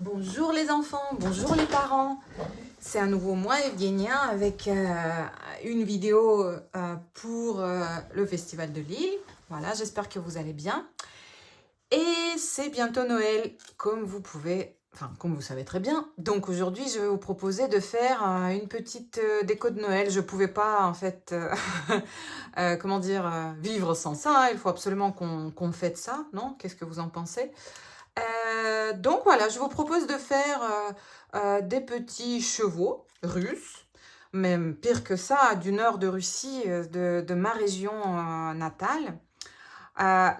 Bonjour les enfants, bonjour les parents. C'est à nouveau moi, Evgenia, avec une vidéo pour le Festival de Lille. Voilà, j'espère que vous allez bien. Et c'est bientôt Noël, comme vous savez très bien. Donc aujourd'hui, je vais vous proposer de faire une petite déco de Noël. Je pouvais pas, en fait, vivre sans ça. Il faut absolument qu'on fête ça, non? Qu'est-ce que vous en pensez? Donc voilà, je vous propose de faire des petits chevaux russes, même pire que ça, du nord de Russie, de ma région natale.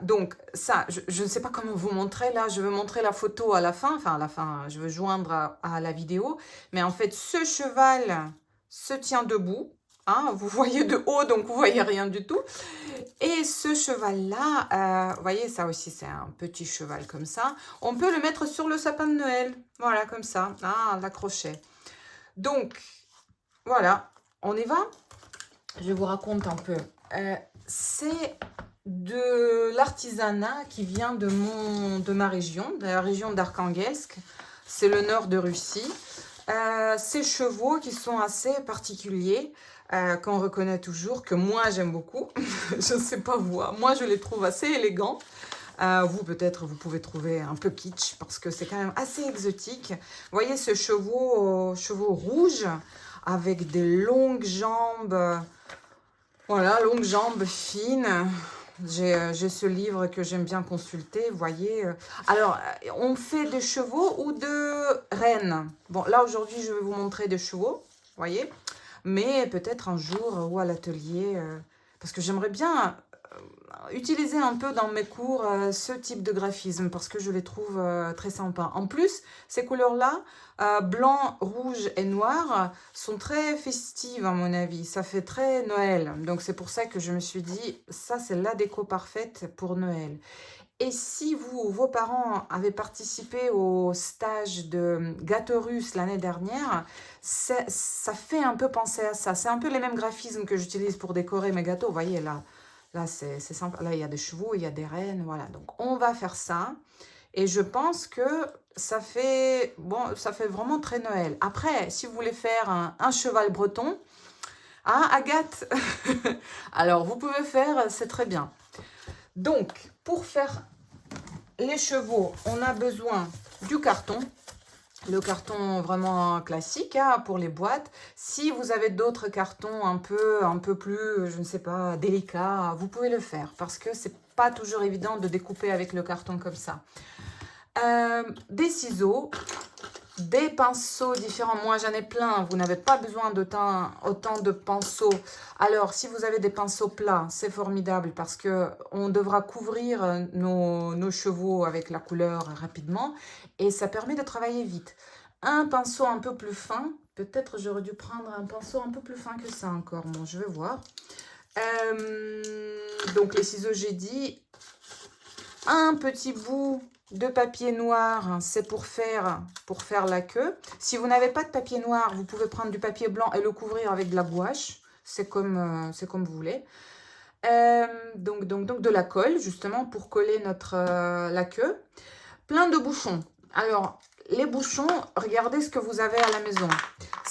Donc ça, je ne sais pas comment vous montrer là, je vais montrer la photo à la fin, enfin à la fin, je vais joindre à la vidéo, mais en fait ce cheval se tient debout, hein, vous voyez de haut donc vous voyez rien du tout, et ce cheval-là, vous voyez ça aussi c'est un petit cheval comme ça, on peut le mettre sur le sapin de Noël, voilà comme ça, ah, l'accrocher. Donc voilà, on y va? Je vous raconte un peu. C'est de l'artisanat qui vient de ma région, de la région d'Arkhangelsk. C'est le nord de Russie. Ces chevaux qui sont assez particuliers, qu'on reconnaît toujours, que moi j'aime beaucoup. Je ne sais pas vous, moi je les trouve assez élégants. Vous peut-être vous pouvez trouver un peu kitsch parce que c'est quand même assez exotique. Vous voyez ce chevaux rouge avec des longues jambes. Voilà, longues jambes fines. J'ai ce livre que j'aime bien consulter, vous voyez. Alors, on fait des chevaux ou de rennes. Bon, là, aujourd'hui, je vais vous montrer des chevaux, vous voyez. Mais peut-être un jour ou à l'atelier, parce que j'aimerais bien utiliser un peu dans mes cours ce type de graphisme, parce que je les trouve très sympas. En plus, ces couleurs-là, blanc, rouge et noir, sont très festives à mon avis. Ça fait très Noël. Donc c'est pour ça que je me suis dit, ça c'est la déco parfaite pour Noël. Et si vous, vos parents avaient participé au stage de gâteau russe l'année dernière, ça fait un peu penser à ça. C'est un peu les mêmes graphismes que j'utilise pour décorer mes gâteaux. Vous voyez là, là c'est sympa. Là il y a des chevaux, il y a des rennes, voilà. Donc on va faire ça. Et je pense que ça fait vraiment très Noël. Après, si vous voulez faire un cheval breton, hein, Agathe, alors vous pouvez faire, c'est très bien. Donc, pour faire les chevaux, on a besoin du carton. Le carton vraiment classique hein, pour les boîtes. Si vous avez d'autres cartons un peu plus, je ne sais pas, délicats, vous pouvez le faire parce que c'est pas toujours évident de découper avec le carton comme ça. Des ciseaux, des pinceaux différents. Moi, j'en ai plein. Vous n'avez pas besoin autant de pinceaux. Alors, si vous avez des pinceaux plats, c'est formidable parce que on devra couvrir nos chevaux avec la couleur rapidement et ça permet de travailler vite. Un pinceau un peu plus fin. Peut-être j'aurais dû prendre un pinceau un peu plus fin que ça encore. Bon, je vais voir. Donc, les ciseaux, j'ai dit. Un petit bout de papier noir, c'est pour faire la queue. Si vous n'avez pas de papier noir, vous pouvez prendre du papier blanc et le couvrir avec de la gouache. C'est comme vous voulez. Donc de la colle, justement, pour coller la queue. Plein de bouchons. Alors, les bouchons, regardez ce que vous avez à la maison.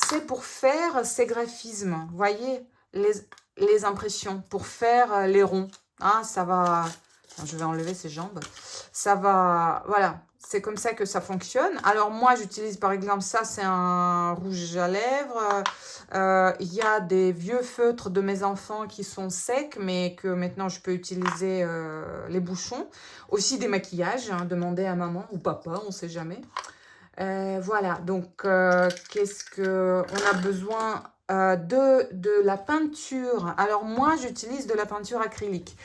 C'est pour faire ces graphismes. Vous voyez, les impressions, pour faire les ronds. Ah, ça va... Je vais enlever ses jambes. Ça va... Voilà, c'est comme ça que ça fonctionne. Alors moi, j'utilise par exemple ça, c'est un rouge à lèvres. Il y a des vieux feutres de mes enfants qui sont secs, mais que maintenant je peux utiliser les bouchons. Aussi des maquillages, hein, demander à maman ou papa, on ne sait jamais. Voilà, donc qu'est-ce que... On a besoin de la peinture. Alors moi, j'utilise de la peinture acrylique.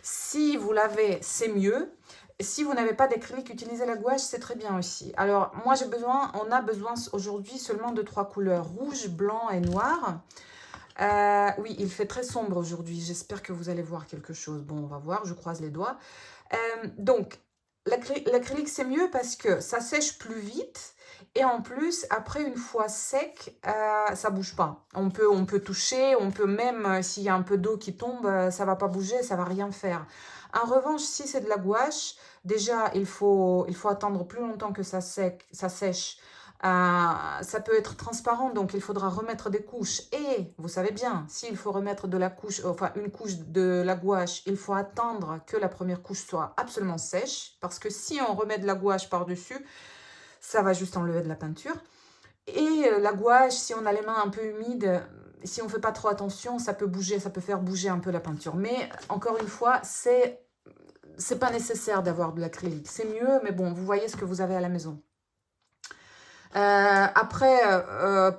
Si vous l'avez, c'est mieux. Si vous n'avez pas d'acrylique, utilisez la gouache, c'est très bien aussi. Alors moi, on a besoin aujourd'hui seulement de 3 couleurs, rouge, blanc et noir. Oui, il fait très sombre aujourd'hui. J'espère que vous allez voir quelque chose. Bon, on va voir, je croise les doigts. Donc, l'acrylique, c'est mieux parce que ça sèche plus vite. Et en plus, après, une fois sec, ça bouge pas. On peut toucher, on peut même, s'il y a un peu d'eau qui tombe, ça va pas bouger, ça va rien faire. En revanche, si c'est de la gouache, Déjà, il faut attendre plus longtemps que ça sèche. Ça peut être transparent, donc il faudra remettre des couches. Et vous savez bien, s'il faut remettre de la couche, enfin une couche de la gouache, il faut attendre que la première couche soit absolument sèche. Parce que si on remet de la gouache par-dessus, ça va juste enlever de la peinture. Et la gouache, si on a les mains un peu humides, si on ne fait pas trop attention, ça peut bouger, ça peut faire bouger un peu la peinture. Mais encore une fois, c'est pas nécessaire d'avoir de l'acrylique. C'est mieux, mais bon, vous voyez ce que vous avez à la maison. Après,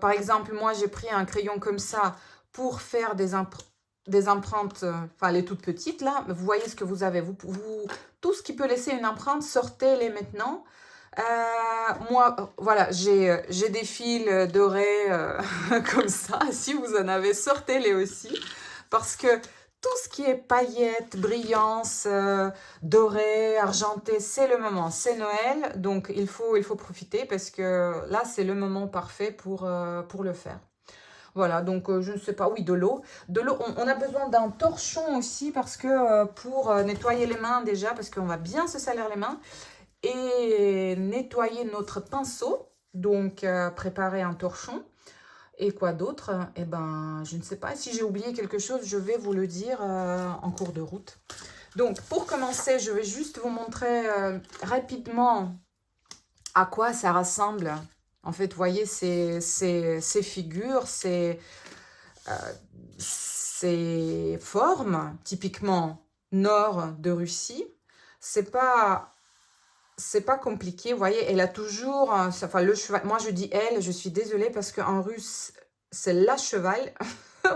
par exemple, moi, j'ai pris un crayon comme ça pour faire des empreintes, enfin les toutes petites là. Vous voyez ce que vous avez. Tout ce qui peut laisser une empreinte, sortez-les maintenant. Moi, voilà, j'ai des fils dorés comme ça. Si vous en avez, sortez-les aussi. Parce que tout ce qui est paillettes, brillance, doré, argenté, c'est le moment. C'est Noël, donc il faut profiter parce que là, c'est le moment parfait pour le faire. Voilà, donc je ne sais pas, oui, de l'eau. De l'eau, on a besoin d'un torchon aussi parce que pour nettoyer les mains déjà, parce qu'on va bien se salir les mains et nettoyer notre pinceau, donc préparer un torchon. Et quoi d'autre? Eh ben, je ne sais pas. Si j'ai oublié quelque chose, je vais vous le dire en cours de route. Donc, pour commencer, je vais juste vous montrer rapidement à quoi ça ressemble. En fait, vous voyez, ces figures, ces formes, typiquement nord de Russie. C'est pas compliqué, vous voyez, elle a toujours, enfin le cheval, moi je dis elle, je suis désolée parce qu'en russe, c'est la cheval,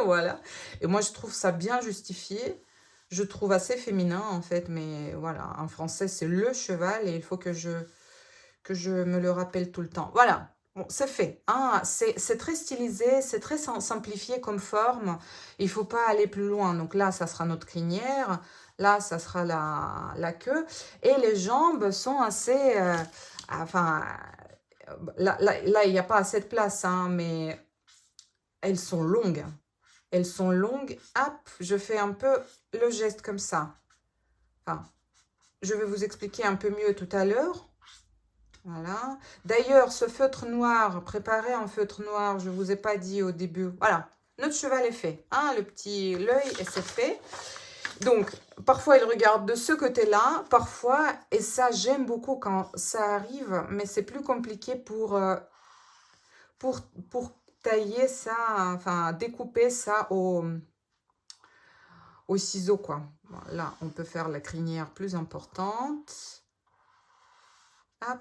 voilà. Et moi je trouve ça bien justifié, je trouve assez féminin en fait, mais voilà, en français c'est le cheval et il faut que je me le rappelle tout le temps. Voilà, bon, c'est fait, hein. C'est très stylisé, c'est très simplifié comme forme, il faut pas aller plus loin. Donc là, ça sera notre crinière. Là, ça sera la queue. Et les jambes sont assez... enfin, là, il n'y a pas assez de place, hein, mais elles sont longues. Elles sont longues. Hop, je fais un peu le geste comme ça. Enfin, je vais vous expliquer un peu mieux tout à l'heure. Voilà. D'ailleurs, ce feutre noir, préparé en feutre noir, je ne vous ai pas dit au début. Voilà, notre cheval est fait. Hein, l'œil, et c'est fait. Donc, parfois, il regarde de ce côté-là, parfois, et ça, j'aime beaucoup quand ça arrive, mais c'est plus compliqué pour tailler ça, enfin, découper ça au ciseau, quoi. Là, on peut faire la crinière plus importante. Hop.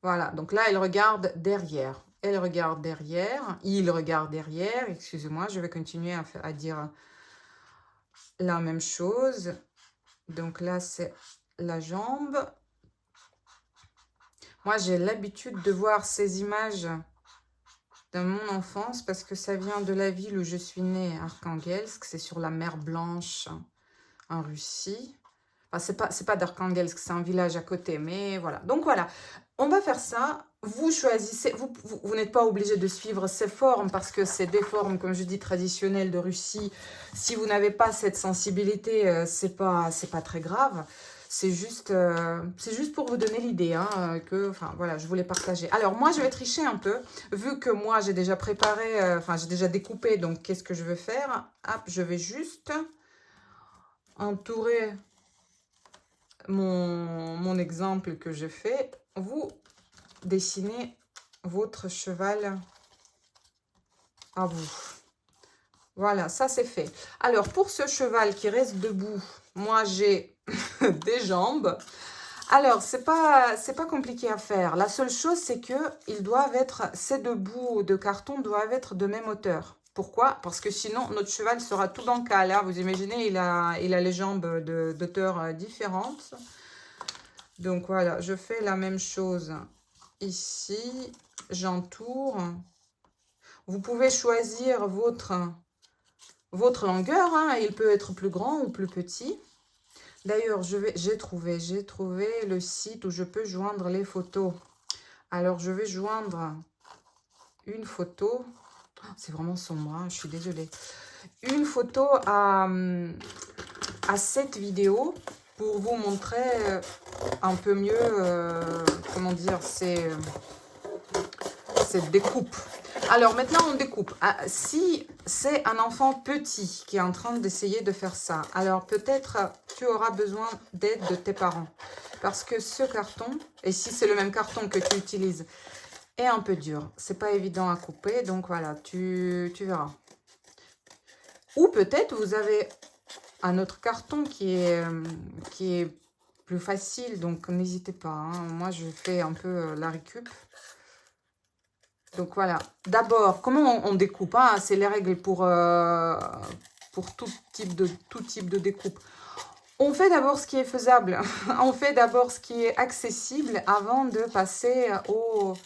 Voilà, donc là, elle regarde derrière. Elle regarde derrière, il regarde derrière. Excusez-moi, je vais continuer à dire la même chose. Donc là, c'est la jambe. Moi, j'ai l'habitude de voir ces images de mon enfance parce que ça vient de la ville où je suis née, Arkhangelsk. C'est sur la mer Blanche en Russie. Enfin, c'est pas d'Arkhangelsk, c'est un village à côté, mais voilà. Donc voilà, on va faire ça. Vous choisissez, vous n'êtes pas obligé de suivre ces formes parce que c'est des formes, comme je dis, traditionnelles de Russie. Si vous n'avez pas cette sensibilité, c'est pas très grave. C'est juste pour vous donner l'idée, hein, que, enfin, voilà, je voulais partager. Alors, moi, je vais tricher un peu, vu que moi, j'ai déjà préparé, enfin, j'ai déjà découpé, donc, qu'est-ce que je vais faire? Hop, je vais juste entourer mon exemple que j'ai fait. Vous dessinez votre cheval à vous. Voilà, ça c'est fait. Alors, pour ce cheval qui reste debout, moi j'ai des jambes. Alors, c'est pas compliqué à faire. La seule chose, c'est que ces deux bouts de carton doivent être de même hauteur. Pourquoi? Parce que sinon, notre cheval sera tout bancal. Là, vous imaginez, il a les jambes d'auteur différentes. Donc voilà, je fais la même chose ici. J'entoure. Vous pouvez choisir votre longueur, hein. Il peut être plus grand ou plus petit. D'ailleurs, j'ai trouvé le site où je peux joindre les photos. Alors, je vais joindre une photo. C'est vraiment sombre, hein, je suis désolée. Une photo à cette vidéo. pour vous montrer un peu mieux, comment dire, cette découpe. Alors maintenant on découpe. Ah, si c'est un enfant petit qui est en train d'essayer de faire ça, alors peut-être tu auras besoin d'aide de tes parents. Parce que ce carton, et si c'est le même carton que tu utilises, est un peu dur. C'est pas évident à couper, donc voilà, tu verras. Ou peut-être vous avez un autre carton qui est plus facile, donc n'hésitez pas. Hein. Moi je fais un peu la récup. Donc voilà, d'abord, comment on découpe hein? C'est les règles pour tout type de découpe. On fait d'abord ce qui est faisable, on fait d'abord ce qui est accessible avant de passer au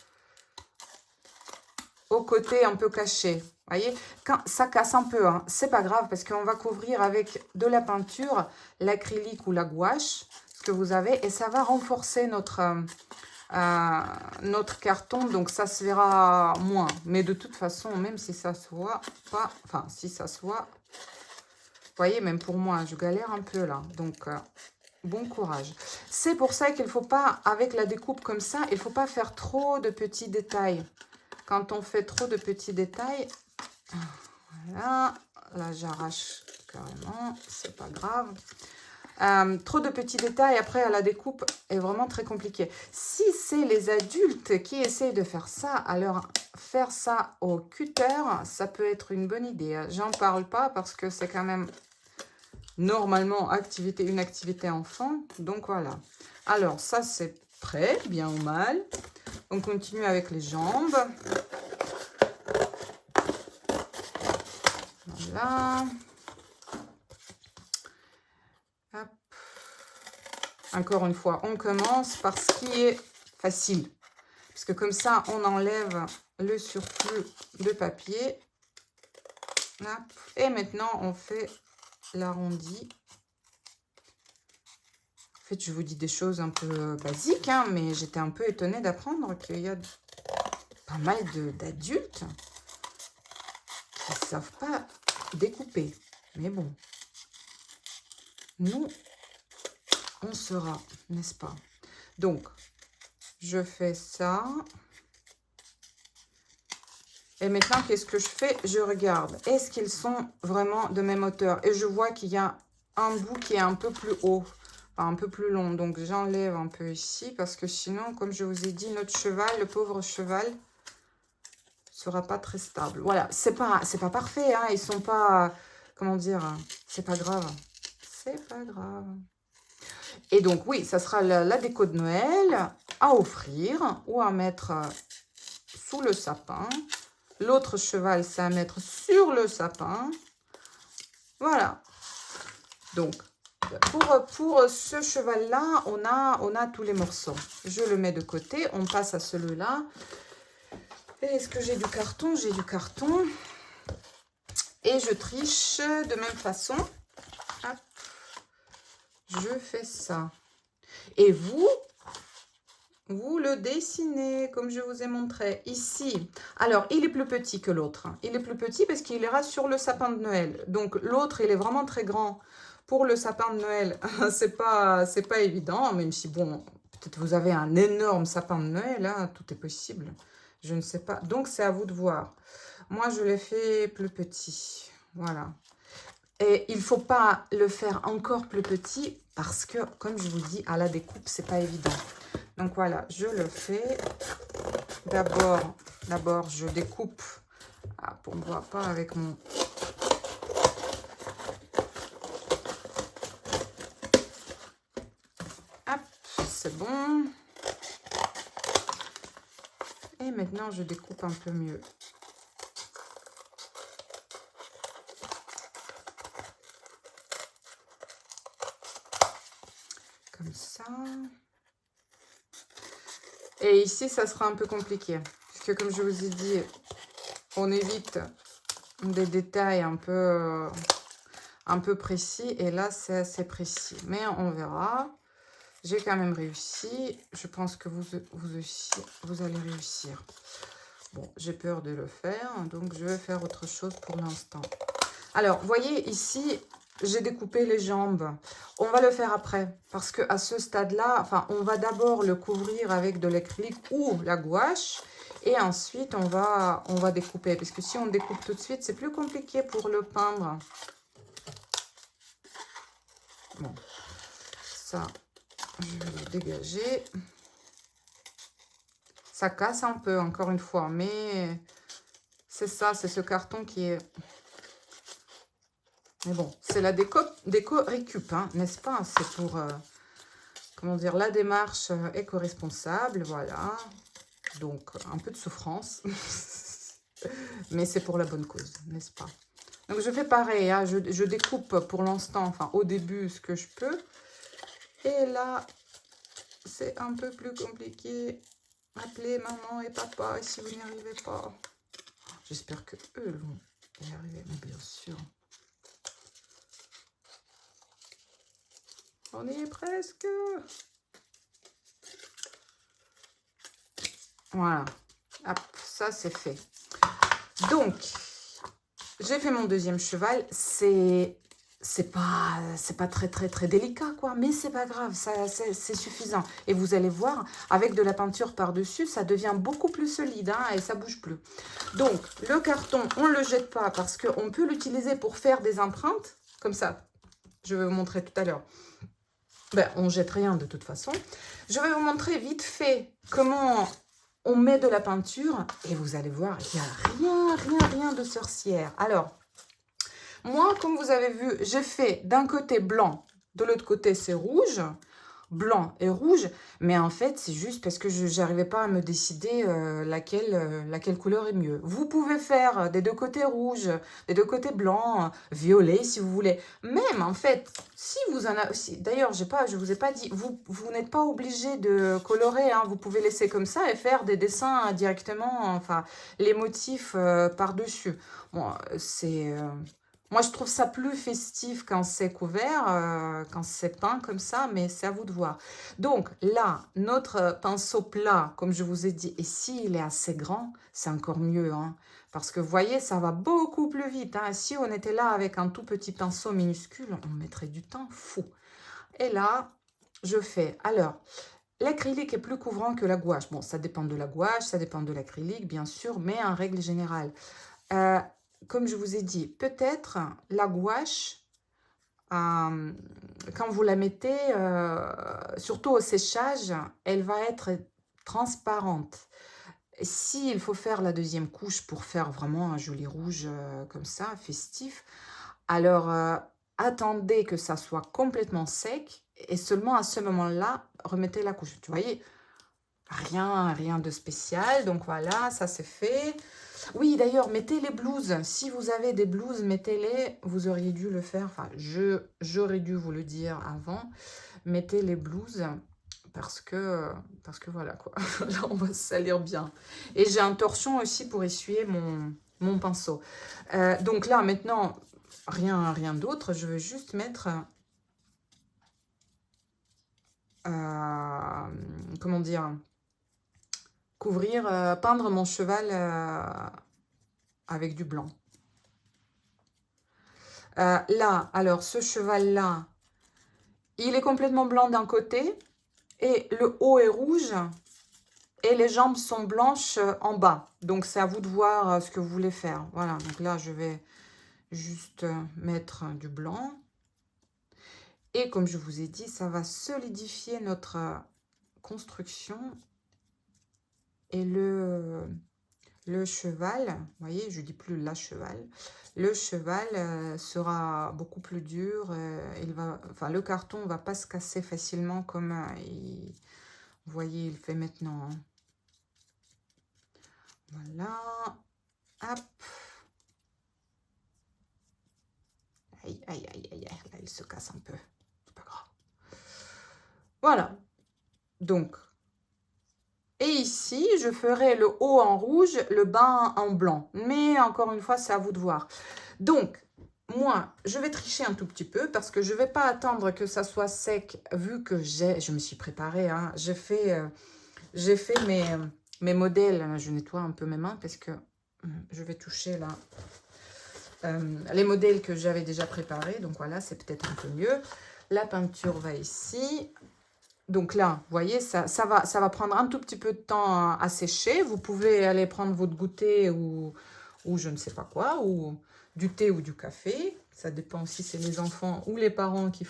côté un peu caché. Vous voyez, quand ça casse un peu, hein, c'est pas grave parce qu'on va couvrir avec de la peinture, l'acrylique ou la gouache, ce que vous avez, et ça va renforcer notre carton, donc ça se verra moins. Mais de toute façon, même si ça se voit pas, enfin si ça se voit, vous voyez, même pour moi, je galère un peu là. Donc, bon courage. C'est pour ça qu'il ne faut pas, avec la découpe comme ça, il ne faut pas faire trop de petits détails. Quand on fait trop de petits détails, voilà, là j'arrache carrément, c'est pas grave. Trop de petits détails après à la découpe est vraiment très compliqué. Si c'est les adultes qui essayent de faire ça, alors faire ça au cutter, ça peut être une bonne idée. J'en parle pas parce que c'est quand même normalement une activité enfant. Donc voilà. Alors ça c'est prêt, bien ou mal. On continue avec les jambes. Voilà. Hop. Encore une fois, on commence par ce qui est facile. Parce que comme ça, on enlève le surplus de papier. Hop. Et maintenant, on fait l'arrondi. En fait, je vous dis des choses un peu basiques, hein, mais j'étais un peu étonnée d'apprendre qu'il y a pas mal d'adultes qui ne savent pas découper. Mais bon, nous, on saura, n'est-ce pas? Donc, je fais ça. Et maintenant, qu'est-ce que je fais? Je regarde. Est-ce qu'ils sont vraiment de même hauteur? Et je vois qu'il y a un bout qui est un peu plus haut, enfin, un peu plus long. Donc, j'enlève un peu ici parce que sinon, comme je vous ai dit, notre cheval, le pauvre cheval, sera pas très stable. Voilà, c'est pas parfait. Hein. Ils sont pas, comment dire, c'est pas grave. C'est pas grave. Et donc, oui, ça sera la déco de Noël à offrir ou à mettre sous le sapin. L'autre cheval, c'est à mettre sur le sapin. Voilà. Donc, pour ce cheval-là, on a tous les morceaux. Je le mets de côté. On passe à celui-là. Est-ce que j'ai du carton? J'ai du carton. Et je triche de même façon. Hop. Je fais ça. Et vous le dessinez comme je vous ai montré ici. Alors, il est plus petit que l'autre. Il est plus petit parce qu'il ira sur le sapin de Noël. Donc, l'autre, il est vraiment très grand pour le sapin de Noël. C'est pas évident, même si, bon, peut-être vous avez un énorme sapin de Noël. Hein, tout est possible. Je ne sais pas. Donc, c'est à vous de voir. Moi, je l'ai fait plus petit. Voilà. Et il ne faut pas le faire encore plus petit parce que, comme je vous dis, à la découpe, c'est pas évident. Donc voilà, je le fais. D'abord, je découpe. Ah, on ne voit pas avec mon... Hop, c'est bon. Et maintenant, je découpe un peu mieux. Comme ça. Et ici, ça sera un peu compliqué. Puisque comme je vous ai dit, on évite des détails un peu précis. Et là, c'est assez précis. Mais on verra. J'ai quand même réussi. Je pense que vous aussi, vous allez réussir. Bon, j'ai peur de le faire. Donc, je vais faire autre chose pour l'instant. Alors, vous voyez ici, j'ai découpé les jambes. On va le faire après, parce qu'à ce stade-là, enfin, on va d'abord le couvrir avec de l'acrylique ou la gouache, et ensuite, on va découper. Parce que si on découpe tout de suite, c'est plus compliqué pour le peindre. Bon, ça, je vais le dégager. Ça casse un peu, encore une fois, mais c'est ça, c'est ce carton qui est... Mais bon, c'est la déco récup, hein, n'est-ce pas? C'est pour, comment dire, la démarche éco-responsable, voilà. Donc, un peu de souffrance, mais c'est pour la bonne cause, n'est-ce pas? Donc, je fais pareil, hein, je découpe pour l'instant, enfin, au début, ce que je peux. Et là, c'est un peu plus compliqué. Appelez maman et papa si vous n'y arrivez pas. J'espère que eux vont y arriver, mais bien sûr. On y est presque. Voilà. Hop, ça c'est fait. Donc, j'ai fait mon deuxième cheval. C'est pas très délicat, quoi. Mais c'est pas grave, c'est suffisant. Et vous allez voir, avec de la peinture par-dessus, ça devient beaucoup plus solide, hein, et ça bouge plus. Donc, le carton, on ne le jette pas parce qu'on peut l'utiliser pour faire des empreintes. Comme ça, je vais vous montrer tout à l'heure. Ben, on ne jette rien de toute façon. Je vais vous montrer vite fait comment on met de la peinture. Et vous allez voir, il n'y a rien de sorcière. Alors, moi, comme vous avez vu, j'ai fait d'un côté blanc, de l'autre côté c'est rouge, blanc et rouge, mais en fait c'est juste parce que je n'arrivais pas à me décider laquelle couleur est mieux. Vous pouvez faire des deux côtés rouges, des deux côtés blancs, violet si vous voulez. Même en fait, si vous en avez... D'ailleurs, je vous ai pas dit, vous n'êtes pas obligé de colorer, hein, vous pouvez laisser comme ça et faire des dessins directement, enfin les motifs par-dessus. Bon, c'est... Moi, je trouve ça plus festif quand c'est couvert, quand c'est peint comme ça, mais c'est à vous de voir. Donc là, notre pinceau plat, comme je vous ai dit, et s'il est assez grand, c'est encore mieux, hein, parce que vous voyez, ça va beaucoup plus vite, hein. Si on était là avec un tout petit pinceau minuscule, on mettrait du temps fou. Et là, je fais... Alors, l'acrylique est plus couvrant que la gouache. Bon, ça dépend de la gouache, ça dépend de l'acrylique, bien sûr, mais en règle générale... comme je vous ai dit, peut-être la gouache, quand vous la mettez, surtout au séchage, elle va être transparente. S'il faut faire la deuxième couche pour faire vraiment un joli rouge comme ça, festif, alors attendez que ça soit complètement sec et seulement à ce moment-là, remettez la couche. Tu voyez, rien de spécial. Donc voilà, ça c'est fait. Oui, d'ailleurs, mettez les blouses. Si vous avez des blouses, mettez-les. Vous auriez dû le faire. Enfin, j'aurais dû vous le dire avant. Mettez les blouses parce que voilà, quoi. Là, on va se salir bien. Et j'ai un torchon aussi pour essuyer mon pinceau. Donc là, maintenant, rien d'autre. Je vais juste mettre... comment dire, couvrir, peindre mon cheval avec du blanc. Là, alors ce cheval-là, il est complètement blanc d'un côté et le haut est rouge et les jambes sont blanches en bas. Donc, c'est à vous de voir ce que vous voulez faire. Voilà, donc là, je vais juste mettre du blanc. Et comme je vous ai dit, ça va solidifier notre construction. Et le cheval, vous voyez, je dis plus la cheval, le cheval sera beaucoup plus dur. Le carton ne va pas se casser facilement comme vous voyez, il fait maintenant. Hein. Voilà, hop. Aïe, là il se casse un peu, c'est pas grave. Voilà, donc. Et ici, je ferai le haut en rouge, le bas en blanc. Mais encore une fois, c'est à vous de voir. Donc, moi, je vais tricher un tout petit peu parce que je ne vais pas attendre que ça soit sec vu que je me suis préparée. Hein, j'ai fait mes modèles. Je nettoie un peu mes mains parce que je vais toucher là les modèles que j'avais déjà préparés. Donc voilà, c'est peut-être un peu mieux. La peinture va ici. Donc là, vous voyez, ça va prendre un tout petit peu de temps à sécher. Vous pouvez aller prendre votre goûter ou je ne sais pas quoi, ou du thé ou du café. Ça dépend si c'est les enfants ou les parents qui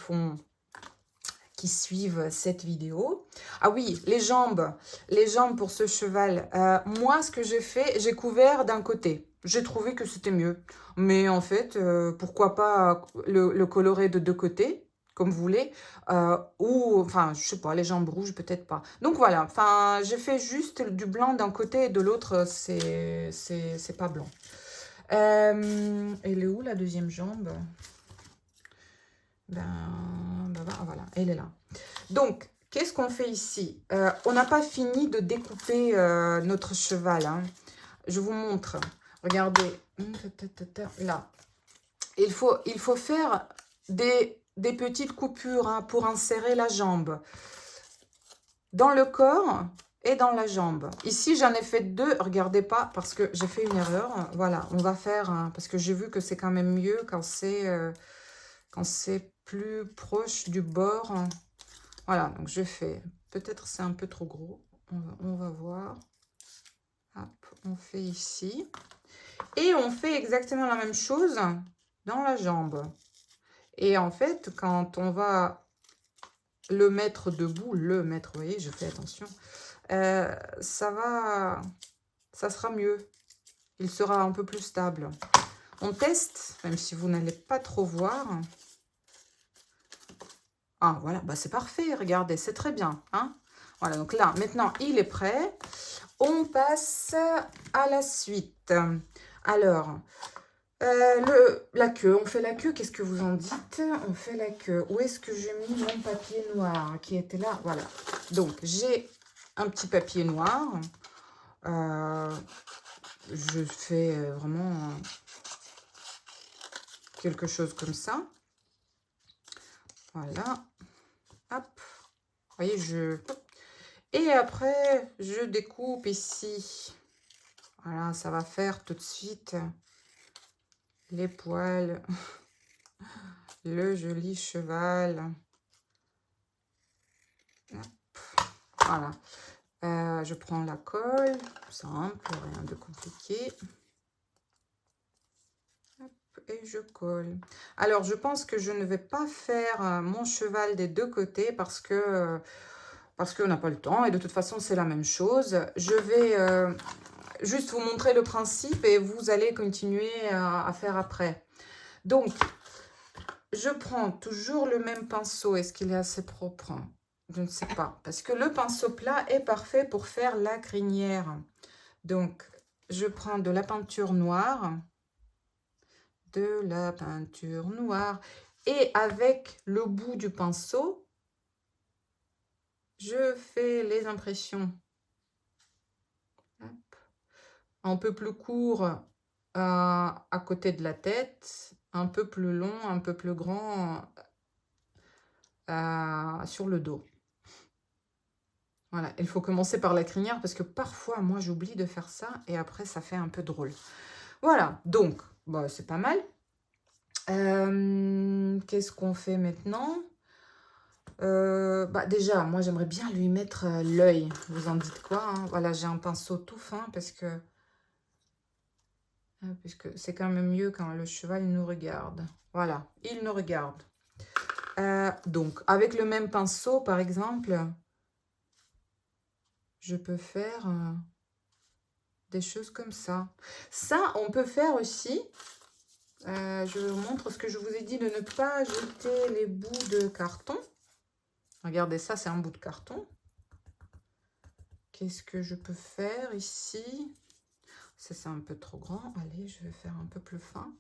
suivent cette vidéo. Ah oui, les jambes pour ce cheval. Moi, ce que j'ai fait, j'ai couvert d'un côté. J'ai trouvé que c'était mieux. Mais en fait, pourquoi pas le colorer de deux côtés, comme vous voulez. Ou, enfin, je sais pas, les jambes rouges, peut-être pas. Donc voilà, enfin, j'ai fait juste du blanc d'un côté et de l'autre, c'est pas blanc. Elle est où la deuxième jambe? Voilà, elle est là. Donc, qu'est-ce qu'on fait ici? On n'a pas fini de découper notre cheval. Hein. Je vous montre. Regardez. Là. Il faut faire des petites coupures hein, pour insérer la jambe. Dans le corps et dans la jambe. Ici, j'en ai fait deux. Regardez pas parce que j'ai fait une erreur. Voilà, on va faire... parce que j'ai vu que c'est quand même mieux quand c'est plus proche du bord. Voilà, donc je fais, peut-être c'est un peu trop gros, on va voir. Hop, on fait ici. Et on fait exactement la même chose dans la jambe. Et en fait, quand on va le mettre debout, vous voyez, je fais attention, ça sera mieux. Il sera un peu plus stable. On teste, même si vous n'allez pas trop voir. Ah, voilà, bah c'est parfait, regardez, c'est très bien. Hein. Voilà, donc là, maintenant, il est prêt. On passe à la suite. Alors, la queue, on fait la queue, qu'est-ce que vous en dites? On fait la queue. Où est-ce que j'ai mis mon papier noir qui était là? Voilà. Donc, j'ai un petit papier noir. Je fais vraiment quelque chose comme ça. Voilà. Hop. Vous voyez, Et après, je découpe ici. Voilà, ça va faire tout de suite les poils. Le joli cheval. Hop. Voilà. Je prends la colle. Simple, rien de compliqué. Hop, et je colle. Alors, je pense que je ne vais pas faire mon cheval des deux côtés parce qu'on n'a pas le temps. Et de toute façon, c'est la même chose. Je vais juste vous montrer le principe et vous allez continuer à faire après. Donc, je prends toujours le même pinceau. Est-ce qu'il est assez propre? Je ne sais pas. Parce que le pinceau plat est parfait pour faire la crinière. Donc, je prends de la peinture noire. De la peinture noire. Et avec le bout du pinceau, je fais les impressions. Hop. Un peu plus court à côté de la tête. Un peu plus long, un peu plus grand sur le dos. Voilà, il faut commencer par la crinière parce que parfois, moi, j'oublie de faire ça et après, ça fait un peu drôle. Voilà, donc, bah, c'est pas mal. Qu'est-ce qu'on fait maintenant? Bah, déjà, moi, j'aimerais bien lui mettre l'œil. Vous en dites quoi hein? Voilà, j'ai un pinceau tout fin parce que puisque c'est quand même mieux quand le cheval nous regarde. Voilà, il nous regarde. Donc, avec le même pinceau, par exemple, je peux faire des choses comme ça. Ça, on peut faire aussi. Je vous montre ce que je vous ai dit de ne pas jeter les bouts de carton. Regardez, ça, c'est un bout de carton. Qu'est-ce que je peux faire ici? Ça, c'est un peu trop grand. Allez, je vais faire un peu plus fin.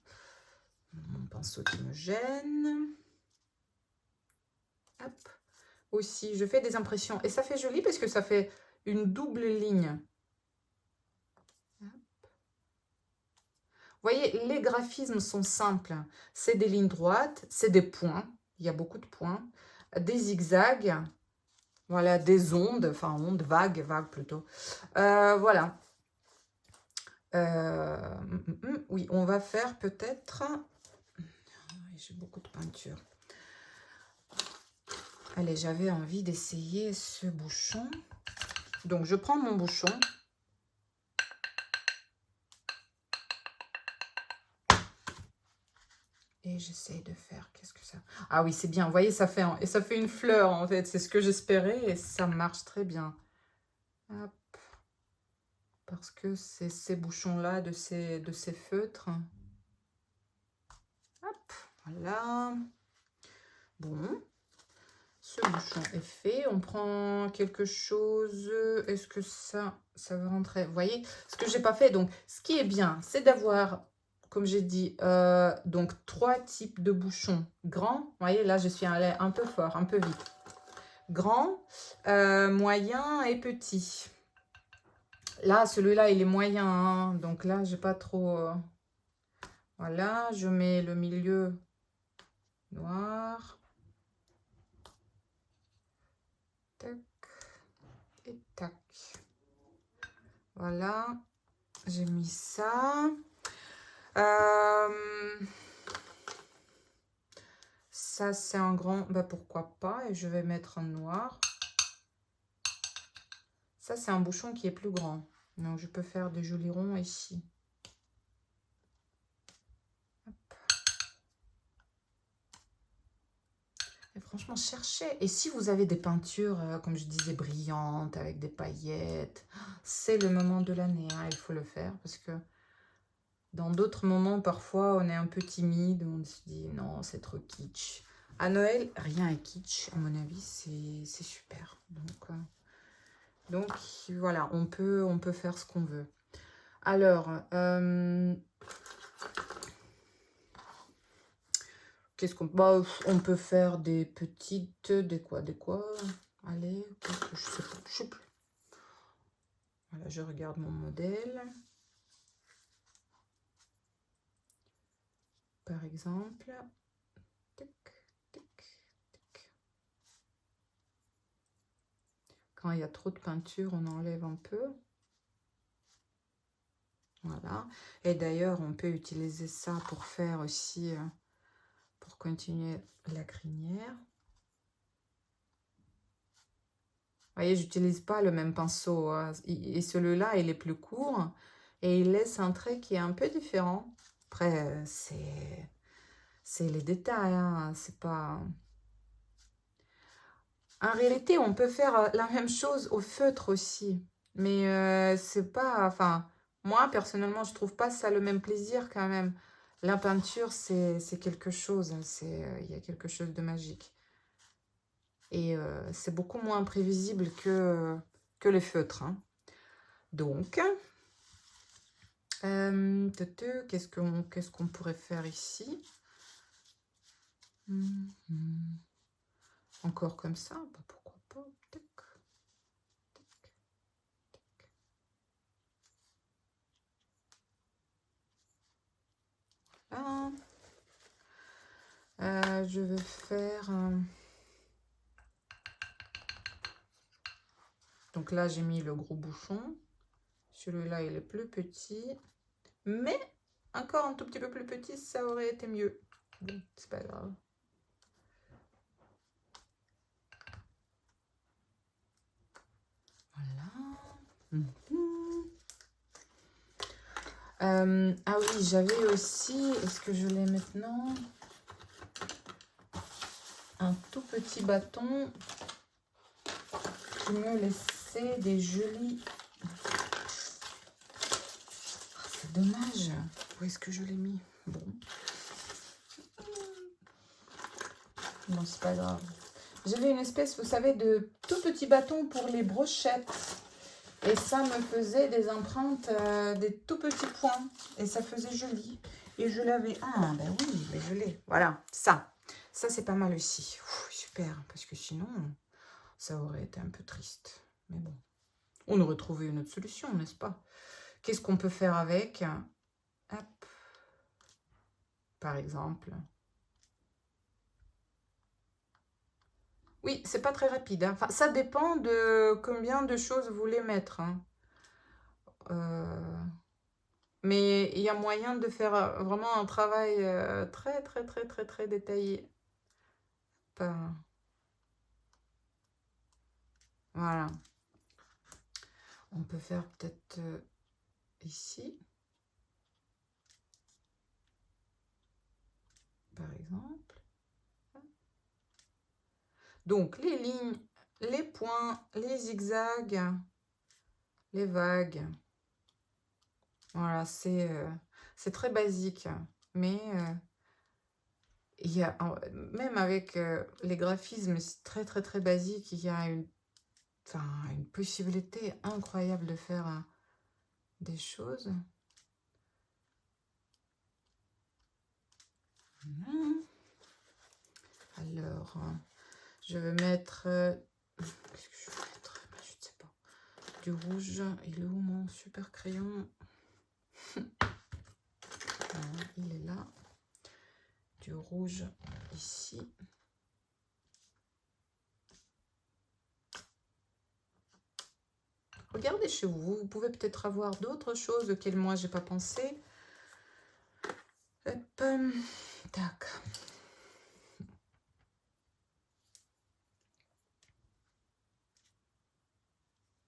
Mon pinceau qui me gêne. Hop. Aussi, je fais des impressions. Et ça fait joli parce que ça fait une double ligne. Hop. Vous voyez, les graphismes sont simples. C'est des lignes droites, c'est des points. Il y a beaucoup de points. Des zigzags. Voilà, des ondes. Enfin, ondes, vagues plutôt. Voilà. Oui, on va faire peut-être... J'ai beaucoup de peinture. Allez, j'avais envie d'essayer ce bouchon. Donc, je prends mon bouchon. Et j'essaye de faire... Qu'est-ce que ça... Ah oui, c'est bien. Vous voyez, ça fait une fleur, en fait. C'est ce que j'espérais et ça marche très bien. Hop. Parce que c'est ces bouchons-là de ces feutres. Hop, voilà. Bon. Ce bouchon est fait. On prend quelque chose. Est-ce que ça va rentrer? Vous voyez, ce que j'ai pas fait. Donc, ce qui est bien, c'est d'avoir, comme j'ai dit, donc 3 types de bouchons. Grand, vous voyez, là, je suis allée un peu fort, un peu vite. Grand, moyen et petit. Là, celui-là, il est moyen. Hein, donc là, j'ai pas trop... Voilà, je mets le milieu noir. Tac et tac. Voilà, j'ai mis ça. Ça, c'est un grand... Bah, pourquoi pas? Et je vais mettre un noir. Ça, c'est un bouchon qui est plus grand. Donc, je peux faire des jolis ronds ici. Hop. Et franchement, cherchez. Et si vous avez des peintures, comme je disais, brillantes, avec des paillettes, c'est le moment de l'année. Hein, il faut le faire parce que dans d'autres moments, parfois, on est un peu timide. On se dit, non, c'est trop kitsch. À Noël, rien est kitsch. À mon avis, c'est super. Donc, voilà, on peut faire ce qu'on veut. Alors, qu'est-ce qu'on... Bah, on peut faire des petites... Des quoi? Allez, je sais plus. Voilà, je regarde mon modèle. Par exemple. Tac, tac, tac. Quand il y a trop de peinture, on enlève un peu. Voilà. Et d'ailleurs, on peut utiliser ça pour faire aussi... pour continuer la crinière. Vous voyez, j'utilise pas le même pinceau. Hein. Et celui-là, il est plus court. Et il laisse un trait qui est un peu différent. Après, c'est les détails. Hein. C'est pas... En réalité, on peut faire la même chose au feutre aussi. Mais c'est pas... Enfin, moi, personnellement, je trouve pas ça le même plaisir quand même. La peinture, c'est quelque chose. Il y a quelque chose de magique. Et c'est beaucoup moins prévisible que les feutres. Hein. Donc, qu'est-ce qu'on pourrait faire ici? Encore comme ça, bah, pourquoi pas? Tac, tac, tac. Là, je vais faire... Donc là, j'ai mis le gros bouchon. Celui-là, il est plus petit. Mais encore un tout petit peu plus petit, ça aurait été mieux. Bon, c'est pas grave. Voilà. Ah oui, j'avais aussi... Est-ce que je l'ai maintenant? Un tout petit bâton qui me laissait des jolis... C'est dommage. Où est-ce que je l'ai mis? Bon. Non, c'est pas grave. J'avais une espèce, vous savez, de tout petit bâton pour les brochettes. Et ça me faisait des empreintes, des tout petits points. Et ça faisait joli. Et je l'avais... Ah, ben oui, mais je l'ai. Voilà, ça. Ça, c'est pas mal aussi. Ouh, super, parce que sinon, ça aurait été un peu triste. Mais bon, on aurait trouvé une autre solution, n'est-ce pas? Qu'est-ce qu'on peut faire avec? Hop. Par exemple. Oui, c'est pas très rapide. Hein. Enfin, ça dépend de combien de choses vous voulez mettre. Hein. Mais il y a moyen de faire vraiment un travail très, très, très, très, très détaillé. Enfin, voilà. On peut faire peut-être ici, par exemple. Donc, les lignes, les points, les zigzags, les vagues. Voilà, c'est très basique. Mais il y a, même avec les graphismes très, très, très basiques, il y a enfin, une possibilité incroyable de faire des choses. Voilà. Alors, je vais mettre... qu'est-ce que je vais mettre? Je ne sais pas. Du rouge. Il est où mon super crayon? Voilà, il est là. Du rouge ici. Regardez chez vous. Vous pouvez peut-être avoir d'autres choses auxquelles moi, j'ai pas pensé. Hop, tac.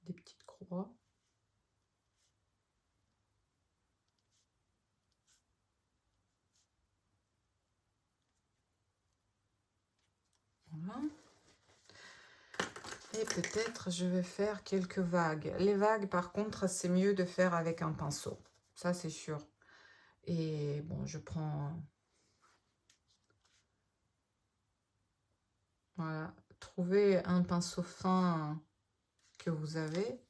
Des petites croix. Voilà. Et peut-être je vais faire quelques vagues. Les vagues, par contre, c'est mieux de faire avec un pinceau. Ça, c'est sûr. Et bon, je prends... Voilà. Trouvez un pinceau fin que vous avez.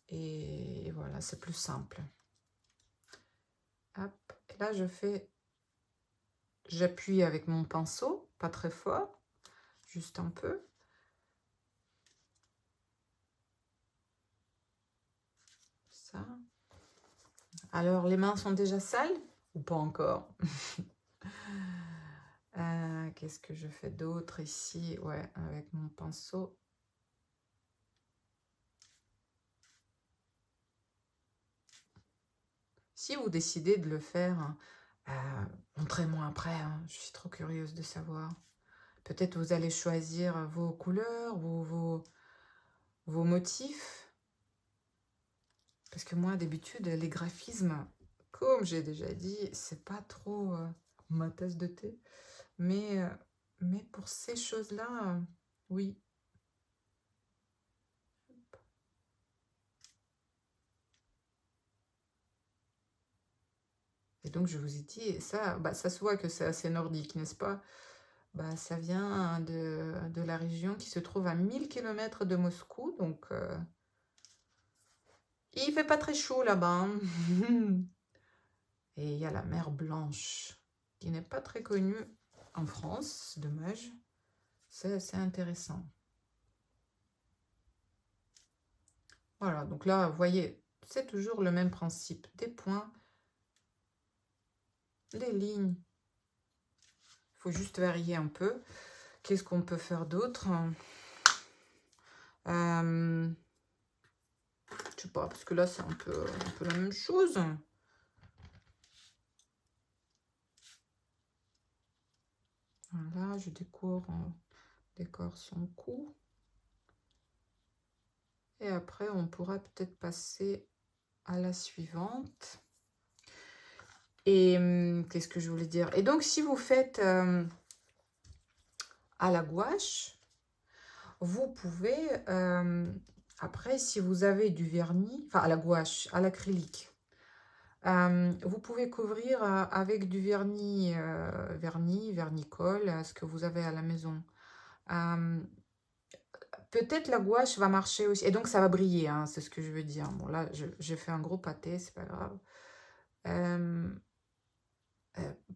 Et voilà, c'est plus simple. Hop. Et là, je fais... J'appuie avec mon pinceau, pas très fort, juste un peu. Ça. Alors, les mains sont déjà sales ou pas encore? Qu'est-ce que je fais d'autre ici? Ouais, avec mon pinceau. Si vous décidez de le faire, montrez-moi après. Hein, je suis trop curieuse de savoir. Peut-être vous allez choisir vos couleurs, vos motifs. Parce que moi, d'habitude, les graphismes, comme j'ai déjà dit, c'est pas trop ma tasse de thé. Mais pour ces choses-là, oui. Et donc, je vous ai dit, ça, bah, ça se voit que c'est assez nordique, n'est-ce pas? Bah, ça vient de la région qui se trouve à 1000 km de Moscou. Donc, il fait pas très chaud là-bas. Hein. Et il y a la mer Blanche, qui n'est pas très connue en France. Dommage. C'est assez intéressant. Voilà, donc là, vous voyez, c'est toujours le même principe. Des points, des lignes. Il faut juste varier un peu. Qu'est-ce qu'on peut faire d'autre? Je sais pas, parce que là, c'est un peu la même chose. Voilà, je décore son cou. Et après, on pourra peut-être passer à la suivante. Et qu'est-ce que je voulais dire? Et donc, si vous faites à la gouache, vous pouvez, après, si vous avez du vernis, enfin à la gouache, à l'acrylique, vous pouvez couvrir avec du vernis-colle, ce que vous avez à la maison. Peut-être la gouache va marcher aussi. Et donc, ça va briller, hein, c'est ce que je veux dire. Bon, là, j'ai fait un gros pâté, c'est pas grave.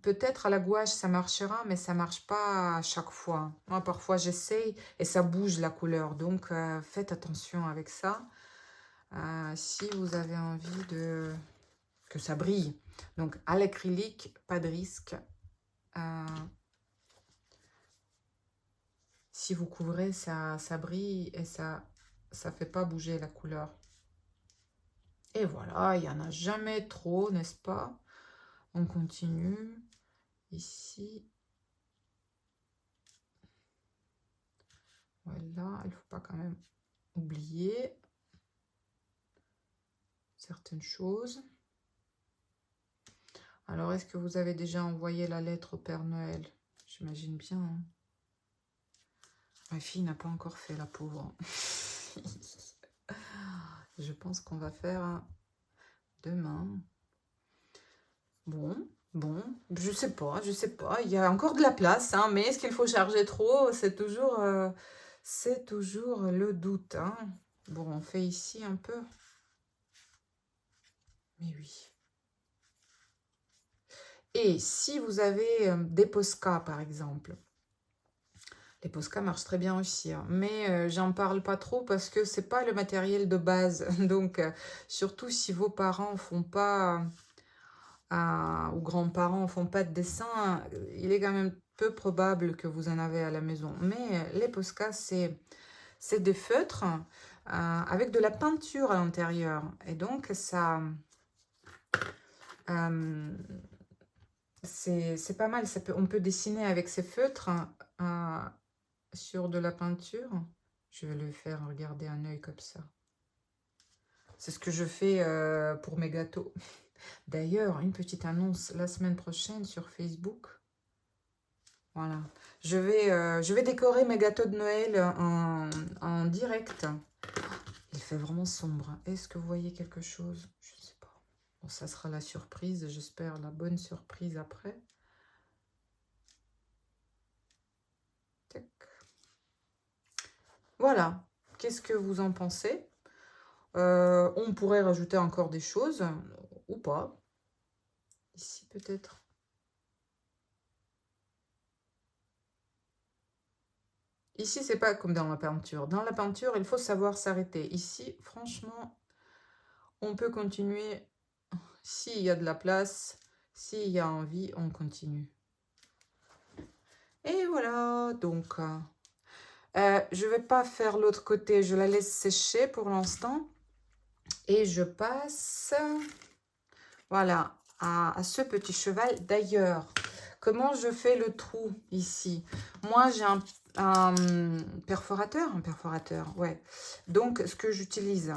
Peut-être à la gouache, ça marchera, mais ça marche pas à chaque fois. Moi, parfois, j'essaye et ça bouge la couleur. Donc, faites attention avec ça. Si vous avez envie que ça brille. Donc, à l'acrylique, pas de risque. Si vous couvrez, ça brille et ça fait pas bouger la couleur. Et voilà, il n'y en a jamais trop, n'est-ce pas? On continue. Ici. Voilà, il ne faut pas quand même oublier certaines choses. Alors, est-ce que vous avez déjà envoyé la lettre au Père Noël? J'imagine bien. Hein. Ma fille n'a pas encore fait, la pauvre. Je pense qu'on va faire demain. Bon, je sais pas, Il y a encore de la place, hein, mais est-ce qu'il faut charger trop? C'est toujours le doute. Hein. Bon, on fait ici un peu. Mais oui. Et si vous avez des Posca, par exemple, les Posca marchent très bien aussi, hein, mais j'en parle pas trop parce que c'est pas le matériel de base. Donc, surtout si vos parents font pas, ou grands-parents font pas de dessin, il est quand même peu probable que vous en avez à la maison. Mais les Posca, c'est des feutres avec de la peinture à l'intérieur. Et donc, ça... c'est pas mal, on peut dessiner avec ces feutres sur de la peinture. Je vais le faire regarder un œil comme ça. C'est ce que je fais pour mes gâteaux. D'ailleurs, une petite annonce la semaine prochaine sur Facebook. Voilà. Je vais décorer mes gâteaux de Noël en direct. Il fait vraiment sombre. Est-ce que vous voyez quelque chose? Je ne sais pas. Bon, ça sera la surprise. J'espère la bonne surprise après. Tac. Voilà. Qu'est-ce que vous en pensez? On pourrait rajouter encore des choses ou pas. Ici peut-être. Ici, c'est pas comme dans la peinture. Dans la peinture, il faut savoir s'arrêter. Ici, franchement, on peut continuer. S'il y a de la place, s'il y a envie, on continue. Et voilà, donc... je vais pas faire l'autre côté. Je la laisse sécher pour l'instant. Et je passe... Voilà, à ce petit cheval. D'ailleurs, comment je fais le trou ici? Moi, j'ai un perforateur. Un perforateur, ouais. Donc, ce que j'utilise,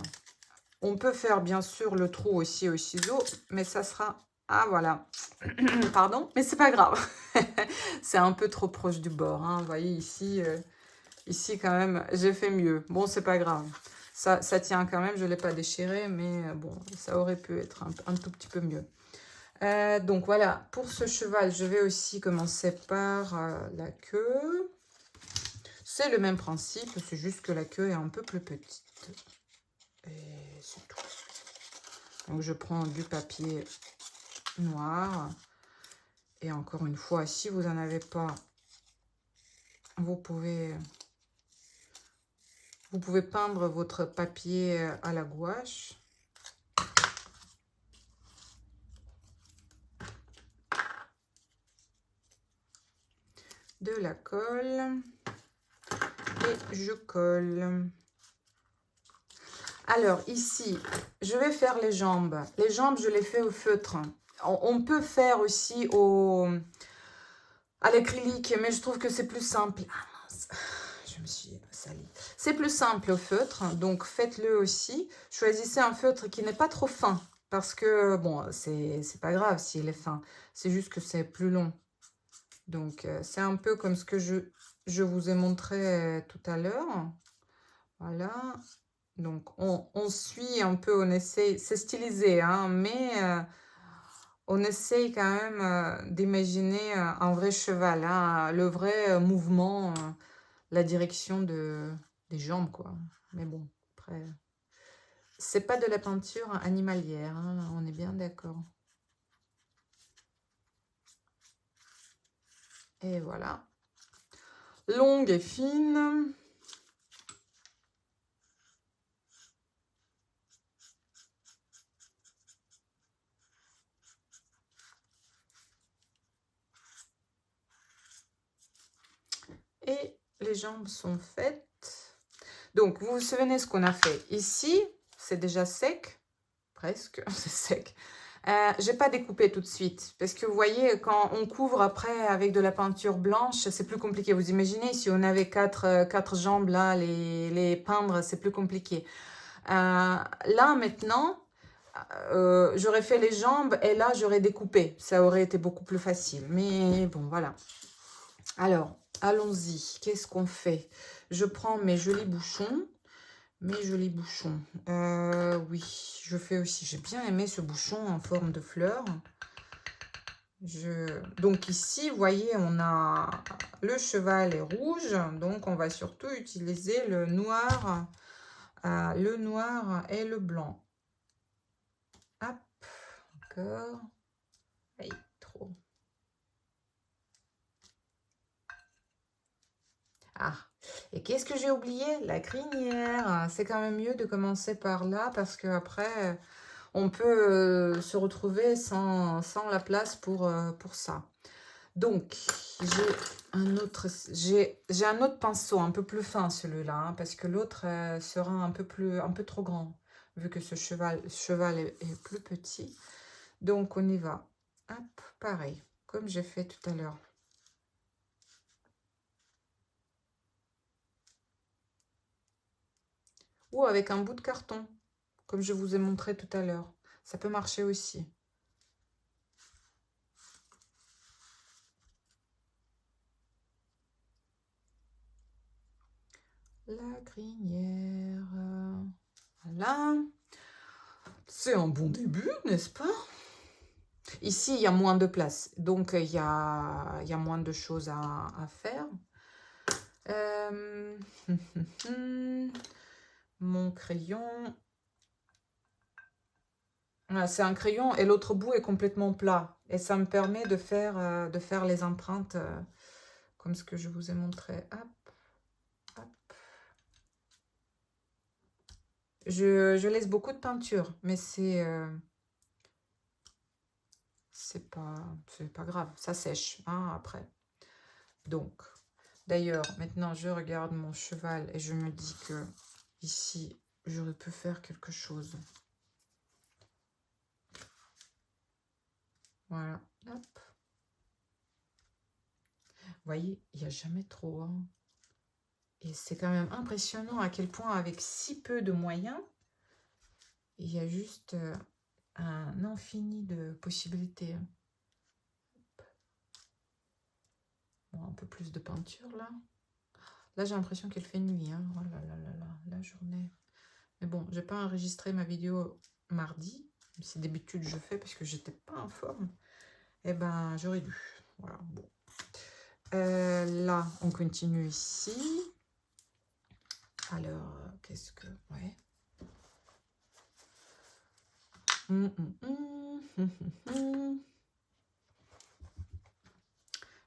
on peut faire bien sûr le trou aussi au ciseau, mais ça sera... Ah, voilà. Pardon, mais c'est pas grave. C'est un peu trop proche du bord. Hein. Vous voyez, ici, quand même, j'ai fait mieux. Bon, c'est pas grave. Ça tient quand même, je ne l'ai pas déchiré, mais bon, ça aurait pu être un tout petit peu mieux. Donc voilà, pour ce cheval, je vais aussi commencer par la queue. C'est le même principe, c'est juste que la queue est un peu plus petite. Et c'est tout. Donc je prends du papier noir. Et encore une fois, si vous n'en avez pas, vous pouvez peindre votre papier à la gouache. De la colle. Et je colle. Alors ici, je vais faire les jambes. Les jambes, je les fais au feutre. On peut faire aussi à l'acrylique, mais je trouve que c'est plus simple. Ah mince, je me suis salie. C'est plus simple au feutre, donc faites-le aussi. Choisissez un feutre qui n'est pas trop fin, parce que, bon, c'est pas grave s'il est fin. C'est juste que c'est plus long. Donc, c'est un peu comme ce que je vous ai montré tout à l'heure. Voilà. Donc, on suit un peu, on essaye, c'est stylisé, hein, mais on essaye quand même d'imaginer un vrai cheval, hein, le vrai mouvement, la direction des jambes, quoi. Mais bon, après, c'est pas de la peinture animalière, hein, on est bien d'accord. Et voilà. Longue et fine. Et les jambes sont faites. Donc, vous vous souvenez ce qu'on a fait ici, c'est déjà sec, presque, c'est sec. J'ai pas découpé tout de suite, parce que vous voyez, quand on couvre après avec de la peinture blanche, c'est plus compliqué. Vous imaginez, si on avait quatre jambes là, les peindre, c'est plus compliqué. Là, maintenant, j'aurais fait les jambes et là, j'aurais découpé. Ça aurait été beaucoup plus facile. Mais bon, voilà. Alors, allons-y. Qu'est-ce qu'on fait? Je prends mes jolis bouchons. Mes jolis bouchons. Oui, je fais aussi. J'ai bien aimé ce bouchon en forme de fleur. Donc ici, vous voyez, on a le cheval est rouge. Donc, on va surtout utiliser le noir et le blanc. Hop, encore. Aïe, trop. Ah, et qu'est-ce que j'ai oublié? La crinière. C'est quand même mieux de commencer par là parce qu'après, on peut se retrouver sans la place pour ça. Donc, j'ai un autre pinceau un peu plus fin, celui-là, hein, parce que l'autre sera un peu trop grand, vu que ce cheval est plus petit. Donc, on y va. Hop, pareil, comme j'ai fait tout à l'heure. Ou avec un bout de carton, comme je vous ai montré tout à l'heure. Ça peut marcher aussi. La crinière. Voilà. C'est un bon début, n'est-ce pas? Ici, il y a moins de place. Donc, il y a moins de choses à faire. Mon crayon. Voilà, c'est un crayon et l'autre bout est complètement plat. Et ça me permet de faire les empreintes comme ce que je vous ai montré. Hop, hop. Je laisse beaucoup de peinture, mais c'est pas grave. Ça sèche hein, après. Donc, d'ailleurs, maintenant, je regarde mon cheval et je me dis que ici, j'aurais pu faire quelque chose. Voilà, hop. Vous voyez, il n'y a jamais trop. Hein. Et c'est quand même impressionnant à quel point, avec si peu de moyens, il y a juste un infini de possibilités. Bon, un peu plus de peinture, là. Là, j'ai l'impression qu'elle fait nuit. Hein. Oh là là là là, la journée. Mais bon, j'ai pas enregistré ma vidéo mardi. C'est d'habitude je fais parce que j'étais pas en forme. Eh ben, j'aurais dû. Voilà, bon. Là, on continue ici. Alors, qu'est-ce que... Ouais.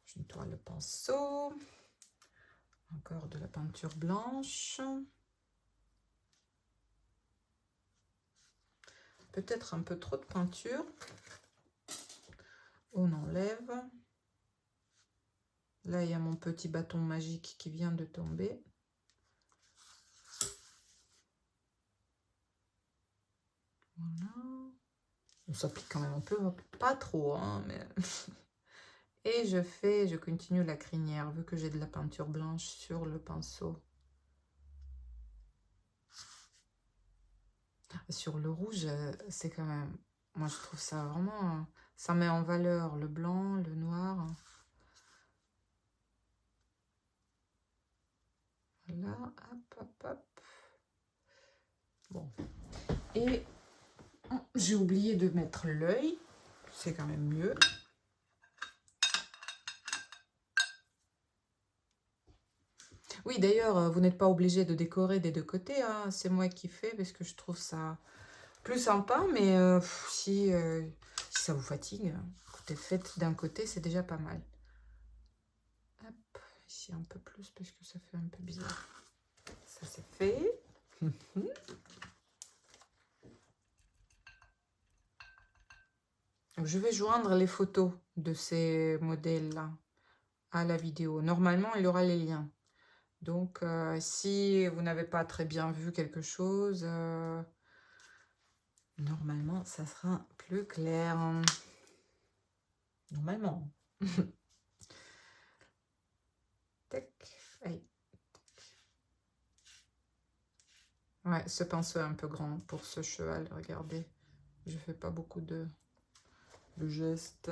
Je nettoie le pinceau. Encore de la peinture blanche. Peut-être un peu trop de peinture. On enlève. Là, il y a mon petit bâton magique qui vient de tomber. Voilà. On s'applique quand même un peu, pas trop, hein, mais... Et je continue la crinière, vu que j'ai de la peinture blanche sur le pinceau. Sur le rouge, c'est quand même... Moi, je trouve ça vraiment... Ça met en valeur le blanc, le noir. Voilà, hop, hop, hop. Bon. Et j'ai oublié de mettre l'œil. C'est quand même mieux. Oui, d'ailleurs, vous n'êtes pas obligé de décorer des deux côtés. Hein. C'est moi qui fais parce que je trouve ça plus sympa. Mais si ça vous fatigue, écoutez, faites d'un côté, c'est déjà pas mal. Hop, ici un peu plus parce que ça fait un peu bizarre. Ça c'est fait. Je vais joindre les photos de ces modèles-là à la vidéo. Normalement, il y aura les liens. Donc, si vous n'avez pas très bien vu quelque chose, Normalement, ça sera plus clair. Normalement. Tac. Allez. Ouais, ce pinceau est un peu grand pour ce cheval, regardez. Je fais pas beaucoup de gestes.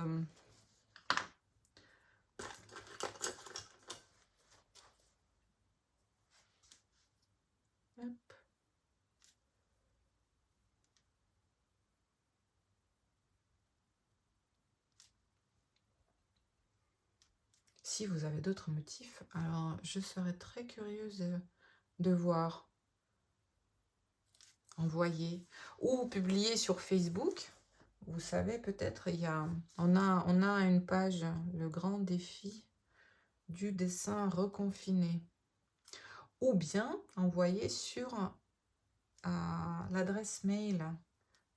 Hop. Si vous avez d'autres motifs, alors je serais très curieuse de voir. Envoyer ou publier sur Facebook. Vous savez, peut-être, on a une page, le grand défi du dessin reconfiné. Ou bien envoyer sur l'adresse mail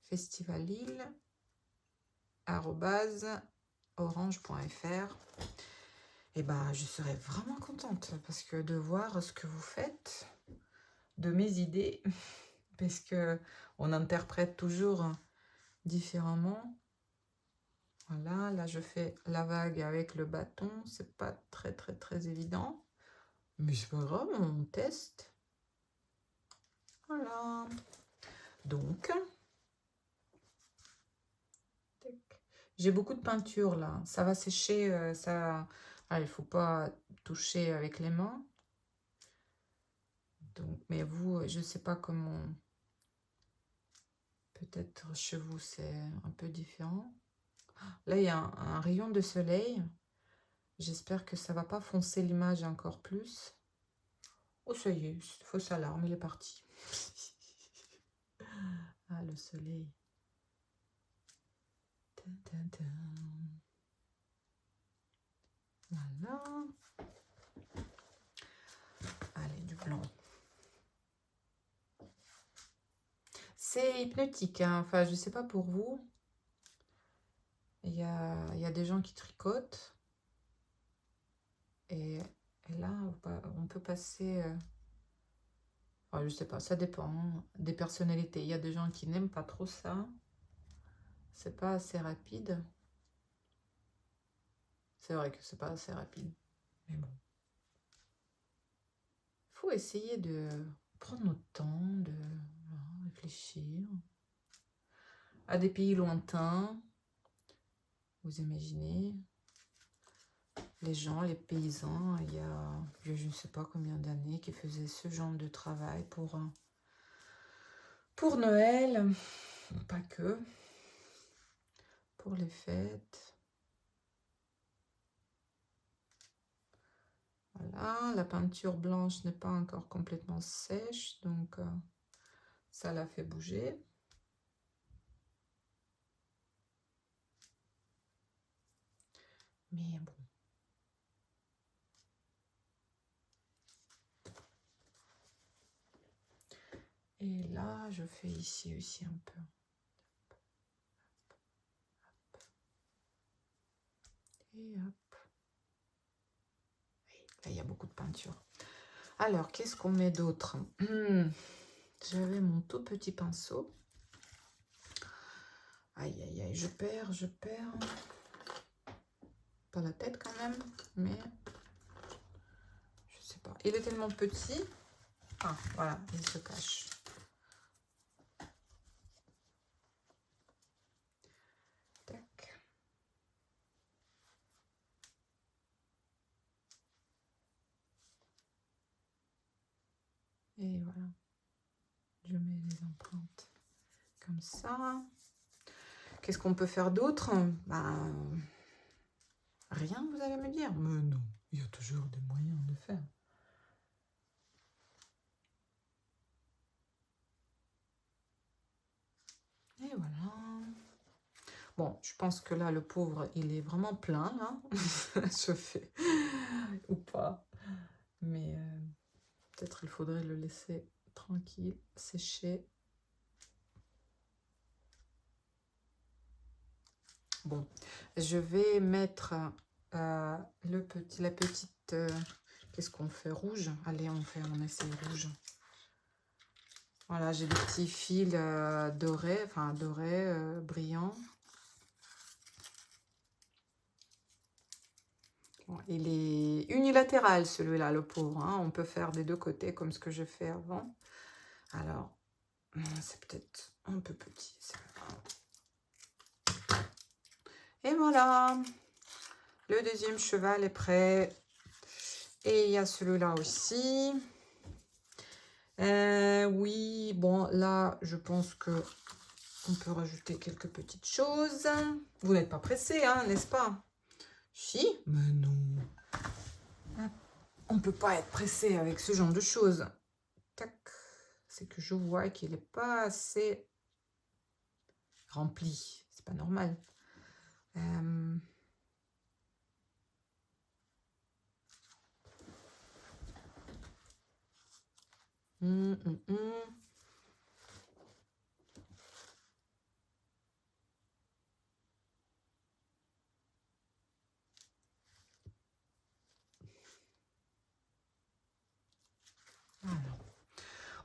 festivalile@orange.fr. Et ben, je serais vraiment contente parce que de voir ce que vous faites, de mes idées, parce que on interprète toujours différemment. Voilà, là je fais la vague avec le bâton, c'est pas très évident, mais c'est pas grave, on teste. Voilà, donc j'ai beaucoup de peinture là, ça va sécher, ça. Ah, il faut pas toucher avec les mains. Donc, mais vous, je sais pas comment. Peut-être chez vous c'est un peu différent. Là il y a un rayon de soleil. J'espère que ça va pas foncer l'image encore plus. Oh, ça y est, fausse alarme, il est parti. Ah, le soleil. Voilà. Allez, du blanc. C'est hypnotique, hein. Enfin, je sais pas pour vous. Il y a des gens qui tricotent. Et là, on peut passer... enfin, je sais pas, ça dépend des personnalités. Il y a des gens qui n'aiment pas trop ça. C'est pas assez rapide. C'est vrai que c'est pas assez rapide. Mais bon. Il faut essayer de prendre notre temps, de réfléchir. À des pays lointains, vous imaginez, les gens, les paysans, il y a je ne sais pas combien d'années qui faisaient ce genre de travail pour Noël, pas que, pour les fêtes. Voilà, la peinture blanche n'est pas encore complètement sèche, donc ça la fait bouger. Mais bon. Et là, je fais ici aussi un peu. Et hop. Là, il y a beaucoup de peinture. Alors, qu'est-ce qu'on met d'autre? J'avais mon tout petit pinceau. Aïe, aïe, aïe, je perds. Pas la tête quand même, mais je sais pas. Il est tellement petit. Ah, voilà, il se cache. Tac. Et voilà. Je mets les empreintes comme ça. Qu'est-ce qu'on peut faire d'autre? Ben, rien, vous allez me dire. Mais non, il y a toujours des moyens de faire. Et voilà. Bon, je pense que là, le pauvre, il est vraiment plein, là. Je fais... ou pas. Mais peut-être il faudrait le laisser tranquille, sécher. Bon, je vais mettre la petite... qu'est-ce qu'on fait? Rouge? Allez, on essaie rouge. Voilà, j'ai des petits fils dorés, enfin dorés, brillants. Bon, il est unilatéral celui-là, le pauvre, hein. On peut faire des deux côtés comme ce que j'ai fait avant. Alors, c'est peut-être un peu petit. Et voilà, le deuxième cheval est prêt. Et il y a celui-là aussi. Oui, bon, là, je pense que on peut rajouter quelques petites choses. Vous n'êtes pas pressé, hein, n'est-ce pas? Si, mais non. On ne peut pas être pressé avec ce genre de choses. Tac. C'est que je vois qu'il n'est pas assez rempli. C'est pas normal.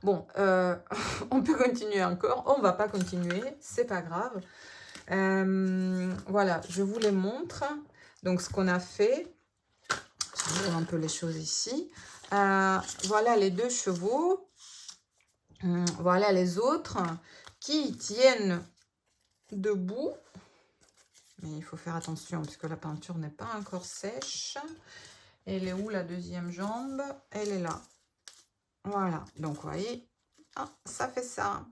Bon, on peut continuer encore. On ne va pas continuer, c'est pas grave. Voilà, je vous les montre. Donc, ce qu'on a fait, je vais un peu les choses ici. Voilà les deux chevaux. Voilà les autres qui tiennent debout. Mais il faut faire attention parce que la peinture n'est pas encore sèche. Elle est où la deuxième jambe? Elle est là. Voilà, donc vous voyez, ça fait ça.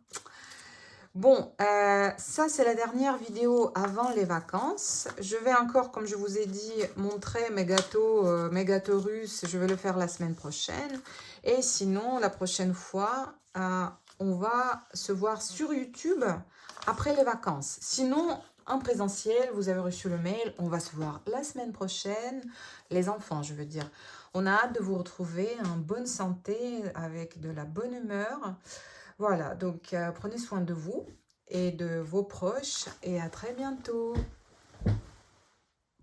Bon, ça c'est la dernière vidéo avant les vacances. Je vais encore, comme je vous ai dit, montrer mes gâteaux russes. Je vais le faire la semaine prochaine. Et sinon, la prochaine fois, on va se voir sur YouTube après les vacances. Sinon, en présentiel, vous avez reçu le mail. On va se voir la semaine prochaine. Les enfants, je veux dire. On a hâte de vous retrouver en bonne santé, avec de la bonne humeur. Voilà, donc prenez soin de vous et de vos proches et à très bientôt.